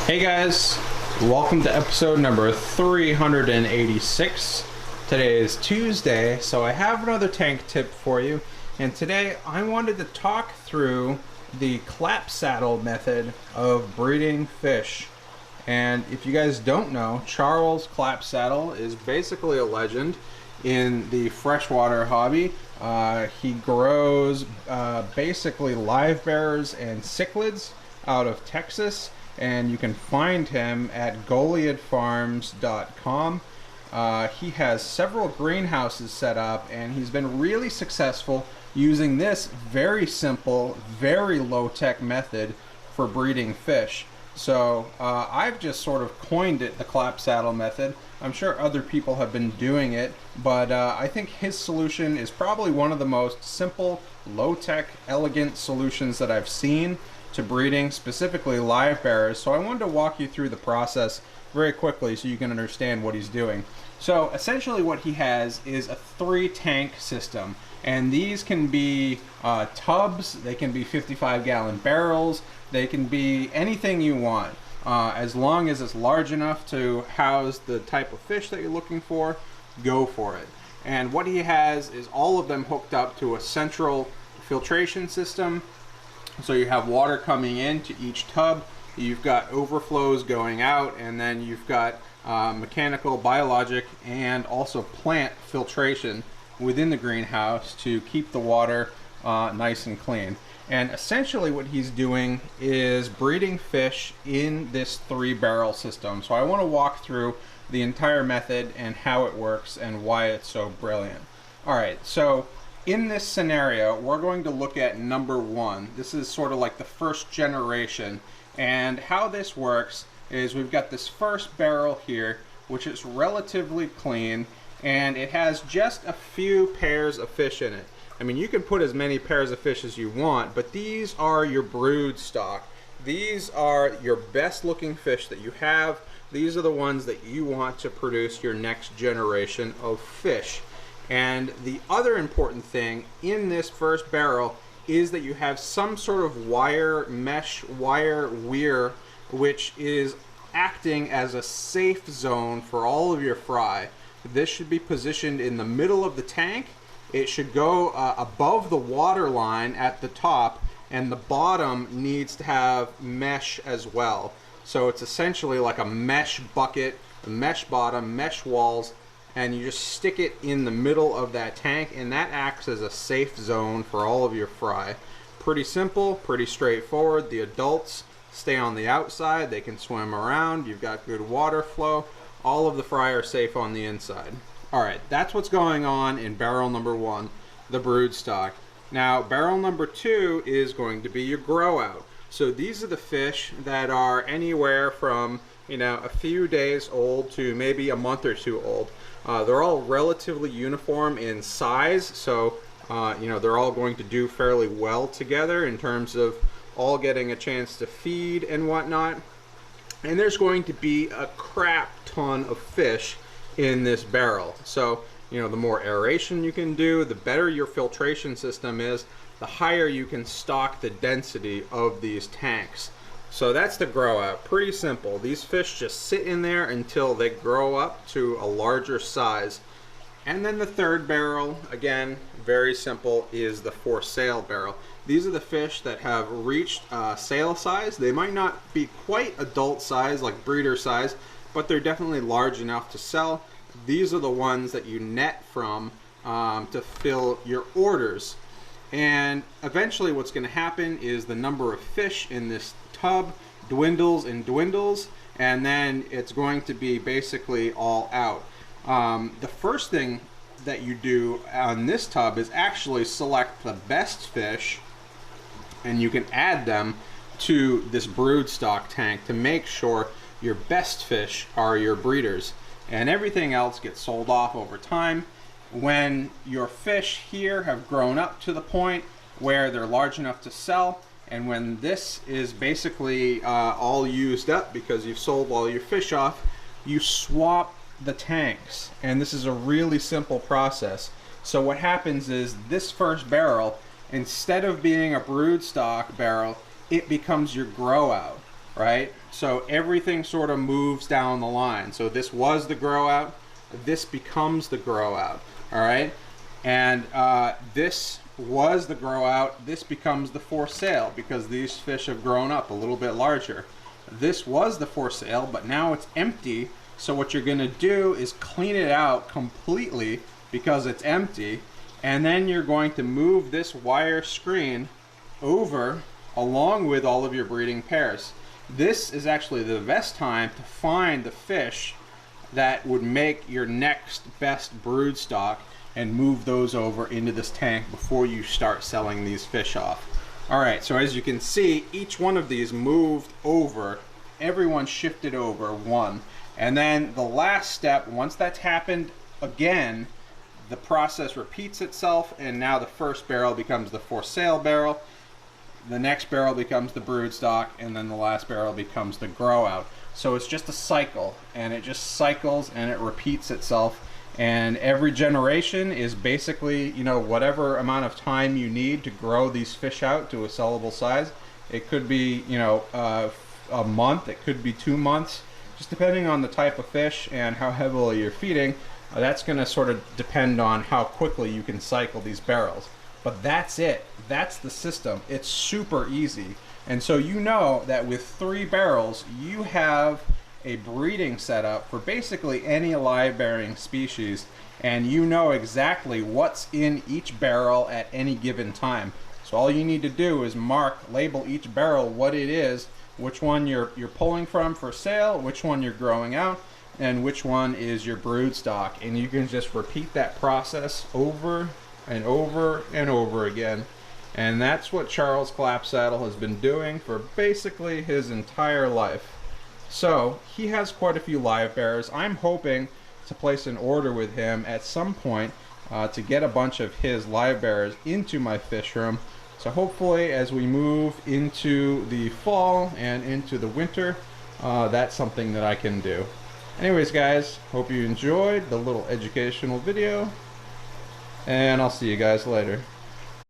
Hey guys, welcome to episode number 386. Today is Tuesday, so I have another tank tip for you. And today I wanted to talk through the Clapsaddle method of breeding fish. And if you guys don't know, Charles Clapsaddle is basically a legend in the freshwater hobby. He grows basically live bearers and cichlids out of Texas, and you can find him at goliadfarms.com. He has several greenhouses set up, and he's been really successful using this very simple, very low-tech method for breeding fish. So I've just sort of coined it the Clapsaddle method. I'm sure other people have been doing it, but I think his solution is probably one of the most simple, low-tech, elegant solutions that I've seen to breeding, specifically live bearers. So I wanted to walk you through the process very quickly so you can understand what he's doing. So essentially what he has is a 3-tank system, and these can be tubs, they can be 55-gallon barrels, they can be anything you want. As long as it's large enough to house the type of fish that you're looking for, go for it. And what he has is all of them hooked up to a central filtration system. So you have water coming into each tub, you've got overflows going out, and then you've got mechanical, biologic, and also plant filtration within the greenhouse to keep the water nice and clean. And essentially what he's doing is breeding fish in this 3-barrel system. So I want to walk through the entire method and how it works and why it's so brilliant. Alright, so in this scenario, we're going to look at number 1. This is sort of like the first generation. And how this works is we've got this first barrel here, which is relatively clean, and it has just a few pairs of fish in it. I mean, you can put as many pairs of fish as you want, but these are your brood stock. These are your best looking fish that you have. These are the ones that you want to produce your next generation of fish. And the other important thing in this first barrel is that you have some sort of mesh wire weir, which is acting as a safe zone for all of your fry. This should be positioned in the middle of the tank. It should go above the water line at the top, and the bottom needs to have mesh as well. So it's essentially like a mesh bucket, a mesh bottom, mesh walls, and you just stick it in the middle of that tank, and that acts as a safe zone for all of your fry. Pretty simple, pretty straightforward. The adults stay on the outside, they can swim around, you've got good water flow, all of the fry are safe on the inside. Alright, that's what's going on in barrel number 1, the brood stock. Now barrel number 2 is going to be your grow out. So these are the fish that are anywhere from, you know, a few days old to maybe a month or 2 old. They're all relatively uniform in size, so you know, they're all going to do fairly well together in terms of all getting a chance to feed and whatnot. And there's going to be a crap ton of fish in this barrel. So, you know, the more aeration you can do, the better your filtration system is, the higher you can stock the density of these tanks. So that's the grow out. Pretty simple. These fish just sit in there until they grow up to a larger size. And then the third barrel, again, very simple, is the for sale barrel. These are the fish that have reached sale size. They might not be quite adult size, like breeder size, but they're definitely large enough to sell. These are the ones that you net from to fill your orders. And eventually what's going to happen is the number of fish in this tub dwindles and dwindles, and then it's going to be basically all out. The first thing that you do on this tub is actually select the best fish, and you can add them to this brood stock tank to make sure your best fish are your breeders, and everything else gets sold off over time. When your fish here have grown up to the point where they're large enough to sell, and when this is basically all used up because you've sold all your fish off, you swap the tanks. And this is a really simple process. So what happens is this first barrel, instead of being a brood stock barrel, it becomes your grow out. right? So everything sort of moves down the line. So this was the grow out, this becomes the grow out, all right? And this was the grow out, this becomes the for sale because these fish have grown up a little bit larger. This was the for sale, but now it's empty. So what you're gonna do is clean it out completely because it's empty, and then you're going to move this wire screen over along with all of your breeding pairs. This is actually the best time to find the fish that would make your next best brood stock and move those over into this tank before you start selling these fish off. All right, so as you can see, each one of these moved over, everyone shifted over one. And then the last step, once that's happened again, the process repeats itself, and now the first barrel becomes the for sale barrel, the next barrel becomes the brood stock, and then the last barrel becomes the grow out. So it's just a cycle, and it just cycles and it repeats itself. And every generation is basically, you know, whatever amount of time you need to grow these fish out to a sellable size. It could be, you know, a month, it could be 2 months, just depending on the type of fish and how heavily you're feeding. That's going to sort of depend on how quickly you can cycle these barrels. But that's it. That's the system. It's super easy. And so you know that with 3 barrels, you have a breeding setup for basically any live bearing species, and you know exactly what's in each barrel at any given time. So all you need to do is label each barrel what it is, which one you're pulling from for sale, which one you're growing out, and which one is your brood stock. And you can just repeat that process over and over and over again. And that's what Charles Clapsaddle has been doing for basically his entire life. So he has quite a few live bearers. I'm hoping to place an order with him at some point to get a bunch of his live bearers into my fish room. So hopefully as we move into the fall and into the winter, that's something that I can do. Anyways guys, hope you enjoyed the little educational video, and I'll see you guys later.